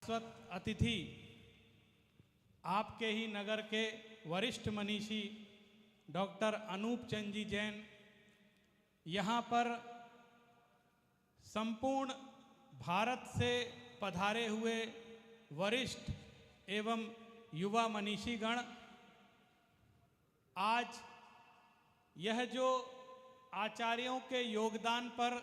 शाश्वत अतिथि आपके ही नगर के वरिष्ठ मनीषी डॉक्टर अनूप चंद जी जैन यहाँ पर संपूर्ण भारत से पधारे हुए वरिष्ठ एवं युवा मनीषीगण, आज यह जो आचार्यों के योगदान पर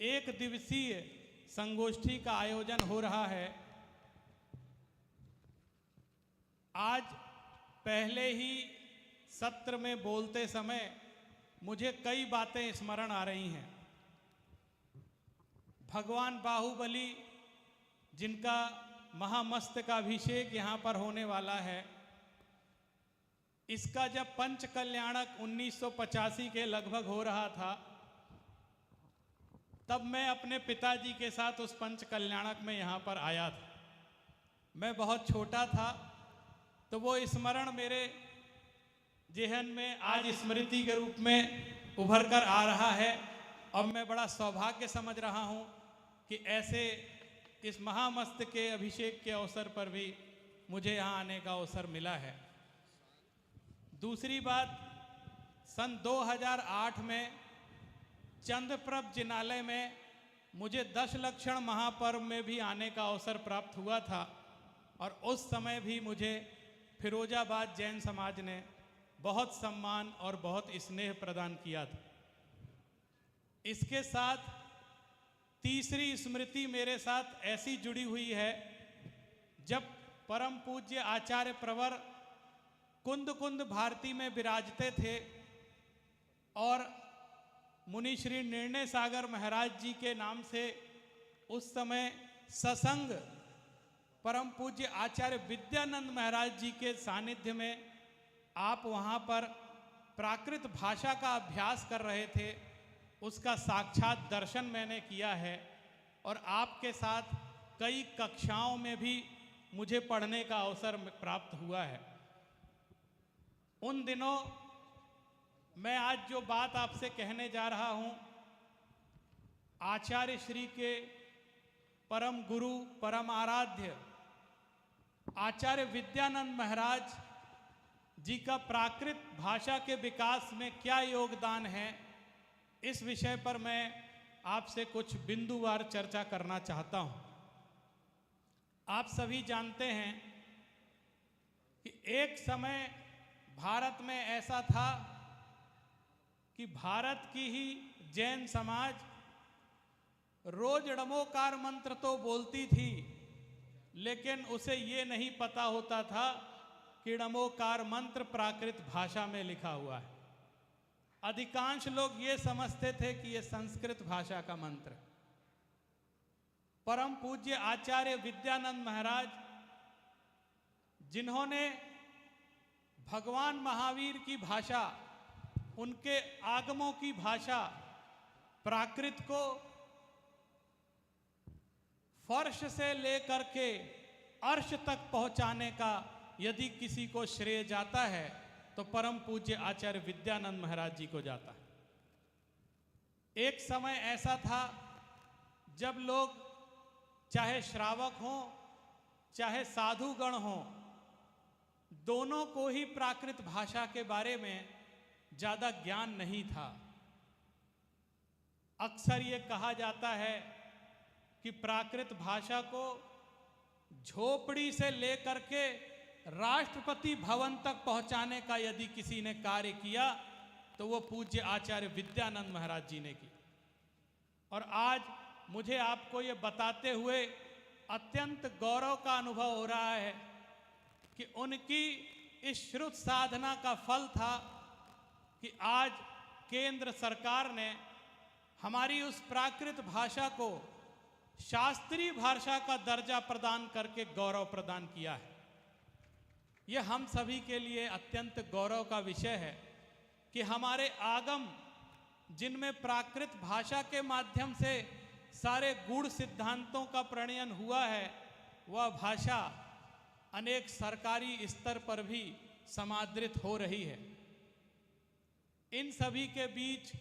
एक दिवसीय संगोष्ठी का आयोजन हो रहा है। आज पहले ही सत्र में बोलते समय मुझे कई बातें स्मरण आ रही हैं। भगवान बाहुबली, जिनका महामस्तकाभिषेक यहाँ पर होने वाला है, इसका जब पंच कल्याणक 1985 के लगभग हो रहा था, तब मैं अपने पिताजी के साथ उस पंच कल्याणक में यहाँ पर आया था। मैं बहुत छोटा था, तो वो स्मरण मेरे जेहन में आज स्मृति के रूप में उभर कर आ रहा है। और मैं बड़ा सौभाग्य समझ रहा हूँ कि ऐसे इस महामस्त के अभिषेक के अवसर पर भी मुझे यहाँ आने का अवसर मिला है। दूसरी बात, सन 2008 में चंद्रप्रभ जिनालय में मुझे दशलक्षण महापर्व में भी आने का अवसर प्राप्त हुआ था, और उस समय भी मुझे फिरोजाबाद जैन समाज ने बहुत सम्मान और बहुत स्नेह प्रदान किया था। इसके साथ तीसरी स्मृति मेरे साथ ऐसी जुड़ी हुई है, जब परम पूज्य आचार्य प्रवर कुंद कुंद भारती में विराजते थे और मुनि श्री निर्णय सागर महाराज जी के नाम से उस समय सत्संग परम पूज्य आचार्य विद्यानंद महाराज जी के सानिध्य में आप वहाँ पर प्राकृत भाषा का अभ्यास कर रहे थे। उसका साक्षात दर्शन मैंने किया है, और आपके साथ कई कक्षाओं में भी मुझे पढ़ने का अवसर प्राप्त हुआ है। उन दिनों मैं आज जो बात आपसे कहने जा रहा हूँ, आचार्य श्री के परम गुरु परम आराध्य आचार्य विद्यानंद महाराज जी का प्राकृत भाषा के विकास में क्या योगदान है, इस विषय पर मैं आपसे कुछ बिंदुवार चर्चा करना चाहता हूँ। आप सभी जानते हैं कि एक समय भारत में ऐसा था कि भारत की ही जैन समाज रोज णमोकार मंत्र तो बोलती थी, लेकिन उसे ये नहीं पता होता था कि णमोकार मंत्र प्राकृत भाषा में लिखा हुआ है। अधिकांश लोग ये समझते थे कि ये संस्कृत भाषा का मंत्र। परम पूज्य आचार्य विद्यानंद महाराज, जिन्होंने भगवान महावीर की भाषा, उनके आगमों की भाषा प्राकृत को फर्श से लेकर के अर्श तक पहुंचाने का यदि किसी को श्रेय जाता है तो परम पूज्य आचार्य विद्यानंद महाराज जी को जाता है। एक समय ऐसा था जब लोग, चाहे श्रावक हों चाहे साधुगण हों, दोनों को ही प्राकृत भाषा के बारे में ज़्यादा ज्ञान नहीं था। अक्सर ये कहा जाता है कि प्राकृत भाषा को झोपड़ी से लेकर के राष्ट्रपति भवन तक पहुंचाने का यदि किसी ने कार्य किया तो वो पूज्य आचार्य विद्यानंद महाराज जी ने किया। और आज मुझे आपको ये बताते हुए अत्यंत गौरव का अनुभव हो रहा है कि उनकी इस श्रुत साधना का फल था कि आज केंद्र सरकार ने हमारी उस प्राकृत भाषा को शास्त्रीय भाषा का दर्जा प्रदान करके गौरव प्रदान किया है। यह हम सभी के लिए अत्यंत गौरव का विषय है कि हमारे आगम, जिनमें प्राकृत भाषा के माध्यम से सारे गूढ़ सिद्धांतों का प्रणयन हुआ है, वह भाषा अनेक सरकारी स्तर पर भी समादृत हो रही है। इन सभी के बीच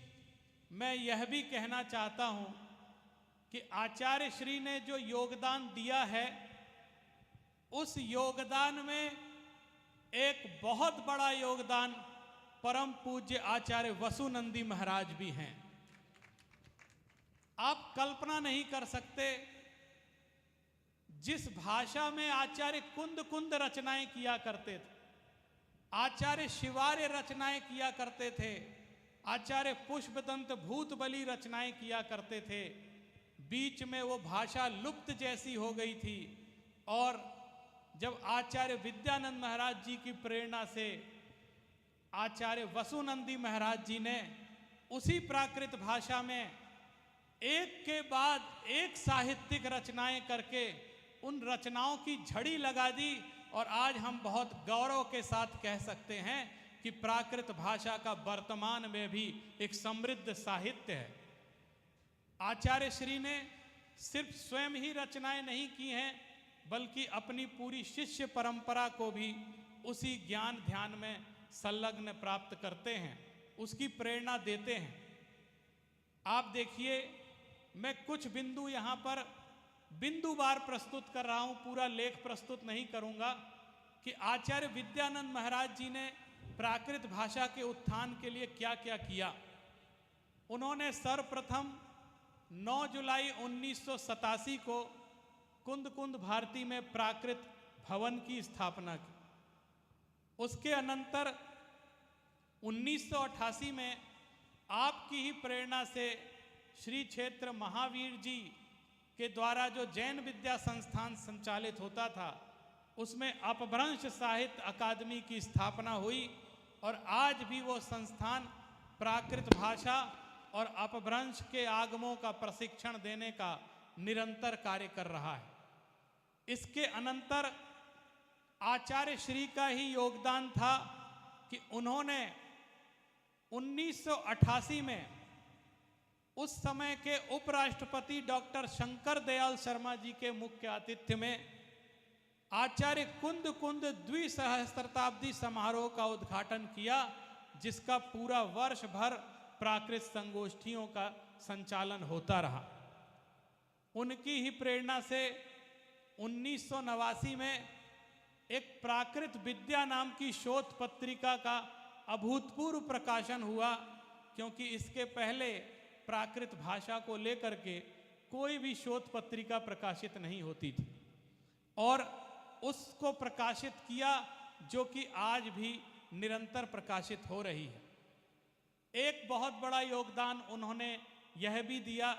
मैं यह भी कहना चाहता हूँ कि आचार्य श्री ने जो योगदान दिया है, उस योगदान में एक बहुत बड़ा योगदान परम पूज्य आचार्य वसुनंदी महाराज भी हैं। आप कल्पना नहीं कर सकते, जिस भाषा में आचार्य कुंद कुंद रचनाएं किया करते थे, आचार्य शिवार्य रचनाएं किया करते थे, आचार्य पुष्पदंत भूतबली रचनाएं किया करते थे, बीच में वो भाषा लुप्त जैसी हो गई थी। और जब आचार्य विद्यानंद महाराज जी की प्रेरणा से आचार्य वसुनंदी महाराज जी ने उसी प्राकृत भाषा में एक के बाद एक साहित्यिक रचनाएं करके उन रचनाओं की झड़ी लगा दी, और आज हम बहुत गौरव के साथ कह सकते हैं कि प्राकृत भाषा का वर्तमान में भी एक समृद्ध साहित्य है। आचार्य श्री ने सिर्फ स्वयं ही रचनाएं नहीं की हैं, बल्कि अपनी पूरी शिष्य परंपरा को भी उसी ज्ञान ध्यान में संलग्न प्राप्त करते हैं, उसकी प्रेरणा देते हैं। आप देखिए, मैं कुछ बिंदु यहाँ पर बिंदुवार प्रस्तुत कर रहा हूँ, पूरा लेख प्रस्तुत नहीं करूँगा, कि आचार्य विद्यानंद महाराज जी ने प्राकृत भाषा के उत्थान के लिए क्या क्या किया। उन्होंने सर्वप्रथम 9 जुलाई 1987 को कुंद कुंद भारती में प्राकृत भवन की स्थापना की। उसके अनंतर 1988 में आपकी ही प्रेरणा से श्री क्षेत्र महावीर जी के द्वारा जो जैन विद्या संस्थान संचालित होता था, उसमें अपभ्रंश साहित्य अकादमी की स्थापना हुई, और आज भी वो संस्थान प्राकृत भाषा और अपभ्रंश के आगमों का प्रशिक्षण देने का निरंतर कार्य कर रहा है। इसके अनंतर आचार्य श्री का ही योगदान था कि उन्होंने 1988 में उस समय के उपराष्ट्रपति डॉक्टर शंकर दयाल शर्मा जी के मुख्य आतिथ्य में आचार्य कुंद कुंद द्विसहस्त्रताब्दी समारोह का उद्घाटन किया, जिसका पूरा वर्ष भर प्राकृत संगोष्ठियों का संचालन होता रहा। उनकी ही प्रेरणा से 1989 में एक प्राकृत विद्या नाम की शोध पत्रिका का अभूतपूर्व प्रकाशन हुआ, क्योंकि इसके पहले प्राकृत भाषा को लेकर के कोई भी शोध पत्रिका प्रकाशित नहीं होती थी, और उसको प्रकाशित किया, जो कि आज भी निरंतर प्रकाशित हो रही है। एक बहुत बड़ा योगदान उन्होंने यह भी दिया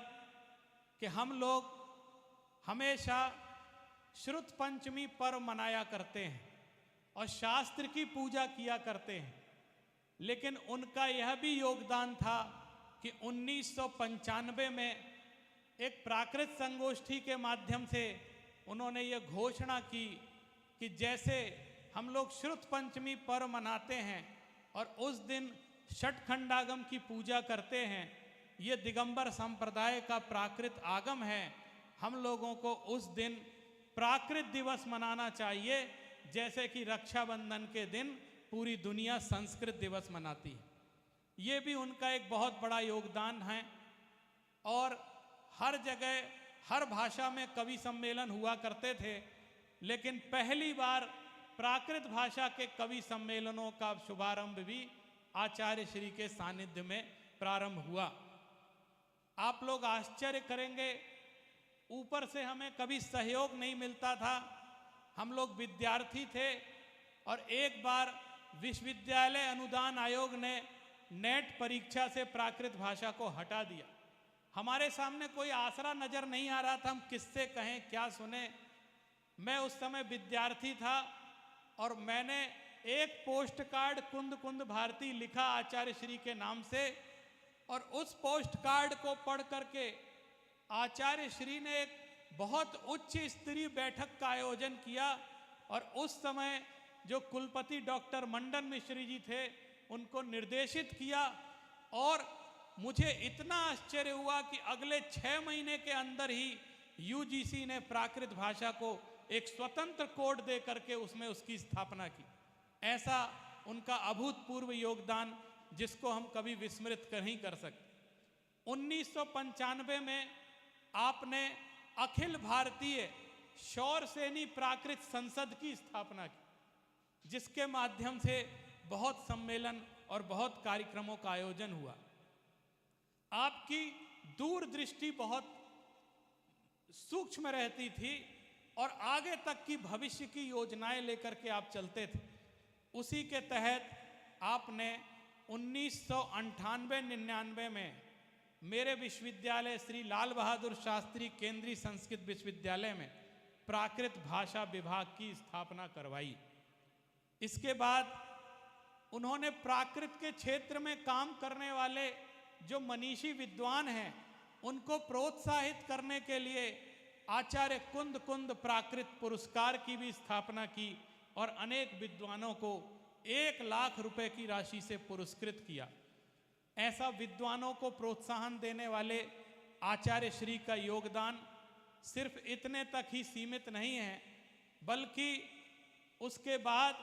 कि हम लोग हमेशा श्रुत पंचमी पर्व मनाया करते हैं और शास्त्र की पूजा किया करते हैं, लेकिन उनका यह भी योगदान था कि 1995 में एक प्राकृत संगोष्ठी के माध्यम से उन्होंने ये घोषणा की कि जैसे हम लोग श्रुत पंचमी पर्व मनाते हैं और उस दिन षटखंडागम की पूजा करते हैं, ये दिगंबर संप्रदाय का प्राकृत आगम है, हम लोगों को उस दिन प्राकृत दिवस मनाना चाहिए, जैसे कि रक्षाबंधन के दिन पूरी दुनिया संस्कृत दिवस मनाती है। ये भी उनका एक बहुत बड़ा योगदान है। और हर जगह हर भाषा में कवि सम्मेलन हुआ करते थे, लेकिन पहली बार प्राकृत भाषा के कवि सम्मेलनों का शुभारंभ भी आचार्य श्री के सानिध्य में प्रारंभ हुआ। आप लोग आश्चर्य करेंगे, ऊपर से हमें कभी सहयोग नहीं मिलता था। हम लोग विद्यार्थी थे और एक बार विश्वविद्यालय अनुदान आयोग ने नेट परीक्षा से प्राकृत भाषा को हटा दिया। हमारे सामने कोई आसरा नजर नहीं आ रहा था, हम किससे कहें, क्या सुने। मैं उस समय विद्यार्थी था और मैंने एक पोस्ट कार्ड कुंद कुंद भारती लिखा आचार्य श्री के नाम से, और उस पोस्ट कार्ड को पढ़ करके आचार्य श्री ने एक बहुत उच्च स्तरीय बैठक का आयोजन किया, और उस समय जो कुलपति डॉक्टर मंडन मिश्री जी थे उनको निर्देशित किया। और मुझे इतना आश्चर्य हुआ कि अगले 6 महीने के अंदर ही यूजीसी ने प्राकृत भाषा को एक स्वतंत्र कोड दे करके उसमें उसकी स्थापना की। ऐसा उनका अभूतपूर्व योगदान जिसको हम कभी विस्मृत नहीं कर सकते। 1995 में आपने अखिल भारतीय शौर सेनी प्राकृत संसद की स्थापना की, जिसके माध्यम से बहुत सम्मेलन और बहुत कार्यक्रमों का आयोजन हुआ। आपकी दूरदृष्टि बहुत सूक्ष्म रहती थी और आगे तक की भविष्य की योजनाएं लेकर के आप चलते थे। उसी के तहत आपने 1998-99 में मेरे विश्वविद्यालय श्री लाल बहादुर शास्त्री केंद्रीय संस्कृत विश्वविद्यालय में प्राकृत भाषा विभाग की स्थापना करवाई। इसके बाद उन्होंने प्राकृत के क्षेत्र में काम करने वाले जो मनीषी विद्वान हैं उनको प्रोत्साहित करने के लिए आचार्य कुंद कुंद प्राकृत पुरस्कार की भी स्थापना की और अनेक विद्वानों को 1 लाख रुपए की राशि से पुरस्कृत किया। ऐसा विद्वानों को प्रोत्साहन देने वाले आचार्य श्री का योगदान सिर्फ इतने तक ही सीमित नहीं है, बल्कि उसके बाद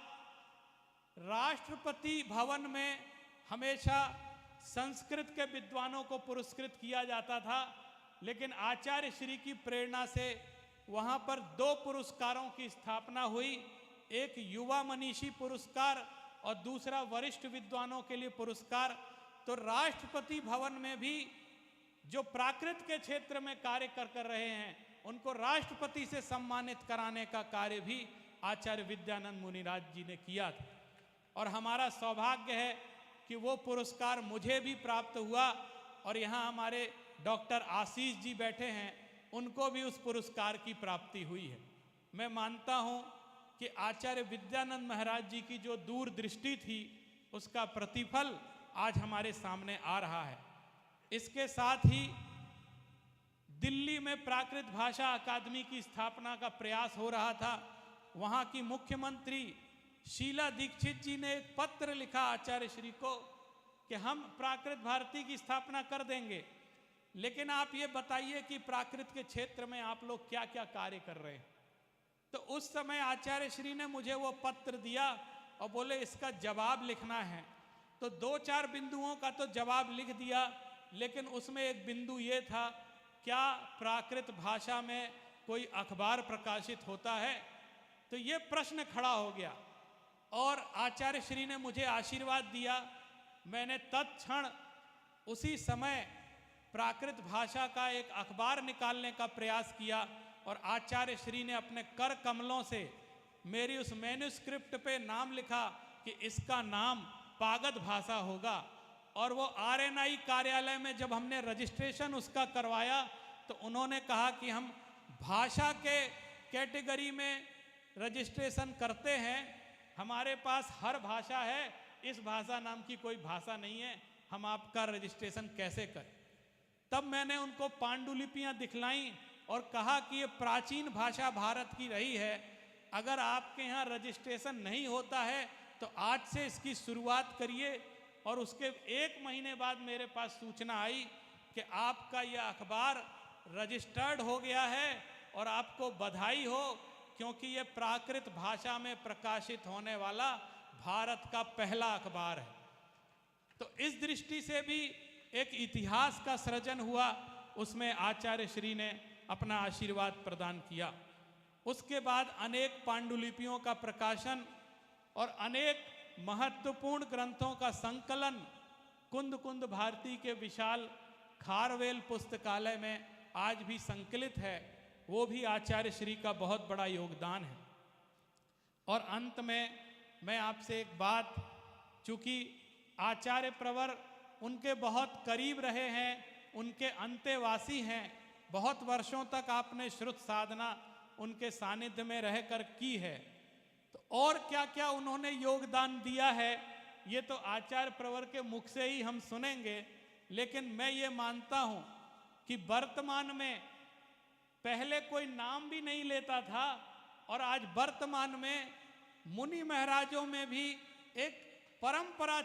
राष्ट्रपति भवन में हमेशा संस्कृत के विद्वानों को पुरस्कृत किया जाता था, लेकिन आचार्य श्री की प्रेरणा से वहाँ पर 2 पुरस्कारों की स्थापना हुई। एक युवा मनीषी पुरस्कार और दूसरा वरिष्ठ विद्वानों के लिए पुरस्कार। तो राष्ट्रपति भवन में भी जो प्राकृत के क्षेत्र में कार्य कर रहे हैं उनको राष्ट्रपति से सम्मानित कराने का कार्य भी आचार्य विद्यानंद मुनिराज जी ने किया था। और हमारा सौभाग्य है कि वो पुरस्कार मुझे भी प्राप्त हुआ और यहाँ हमारे डॉक्टर आशीष जी बैठे हैं, उनको भी उस पुरस्कार की प्राप्ति हुई है। मैं मानता हूँ कि आचार्य विद्यानंद महाराज जी की जो दूरदृष्टि थी उसका प्रतिफल आज हमारे सामने आ रहा है। इसके साथ ही दिल्ली में प्राकृत भाषा अकादमी की स्थापना का प्रयास हो रहा था। वहाँ की मुख्यमंत्री शीला दीक्षित जी ने एक पत्र लिखा आचार्य श्री को कि हम प्राकृत भारती की स्थापना कर देंगे, लेकिन आप ये बताइए कि प्राकृत के क्षेत्र में आप लोग क्या क्या कार्य कर रहे हैं। तो उस समय आचार्य श्री ने मुझे वो पत्र दिया और बोले इसका जवाब लिखना है। तो 2-4 बिंदुओं का तो जवाब लिख दिया, लेकिन उसमें एक बिंदु ये था, क्या प्राकृत भाषा में कोई अखबार प्रकाशित होता है? तो ये प्रश्न खड़ा हो गया और आचार्य श्री ने मुझे आशीर्वाद दिया। मैंने तत्क्षण उसी समय प्राकृत भाषा का एक अखबार निकालने का प्रयास किया और आचार्य श्री ने अपने कर कमलों से मेरी उस मैन्युस्क्रिप्ट पे नाम लिखा कि इसका नाम पागद भाषा होगा। और वो RNI कार्यालय में जब हमने रजिस्ट्रेशन उसका करवाया तो उन्होंने कहा कि हम भाषा के कैटेगरी में रजिस्ट्रेशन करते हैं, हमारे पास हर भाषा है, इस भाषा नाम की कोई भाषा नहीं है, हम आपका रजिस्ट्रेशन कैसे करें। तब मैंने उनको पांडुलिपियां दिखलाईं और कहा कि ये प्राचीन भाषा भारत की रही है, अगर आपके यहाँ रजिस्ट्रेशन नहीं होता है तो आज से इसकी शुरुआत करिए। और उसके 1 महीने बाद मेरे पास सूचना आई कि आपका यह अखबार रजिस्टर्ड हो गया है और आपको बधाई हो, क्योंकि ये प्राकृत भाषा में प्रकाशित होने वाला भारत का पहला अखबार है। तो इस दृष्टि से भी एक इतिहास का सृजन हुआ, उसमें आचार्य श्री ने अपना आशीर्वाद प्रदान किया। उसके बाद अनेक पांडुलिपियों का प्रकाशन और अनेक महत्वपूर्ण ग्रंथों का संकलन कुंद कुंद भारती के विशाल खारवेल पुस्तकालय में आज भी संकलित है, वो भी आचार्य श्री का बहुत बड़ा योगदान है। और अंत में मैं आपसे एक बात, चूँकि आचार्य प्रवर उनके बहुत करीब रहे हैं, उनके अंतेवासी हैं, बहुत वर्षों तक आपने श्रुत साधना उनके सानिध्य में रहकर की है, तो और क्या क्या उन्होंने योगदान दिया है ये तो आचार्य प्रवर के मुख से ही हम सुनेंगे। लेकिन मैं ये मानता हूँ कि वर्तमान में पहले कोई नाम भी नहीं लेता था और आज वर्तमान में मुनि महाराजों में भी एक परंपरा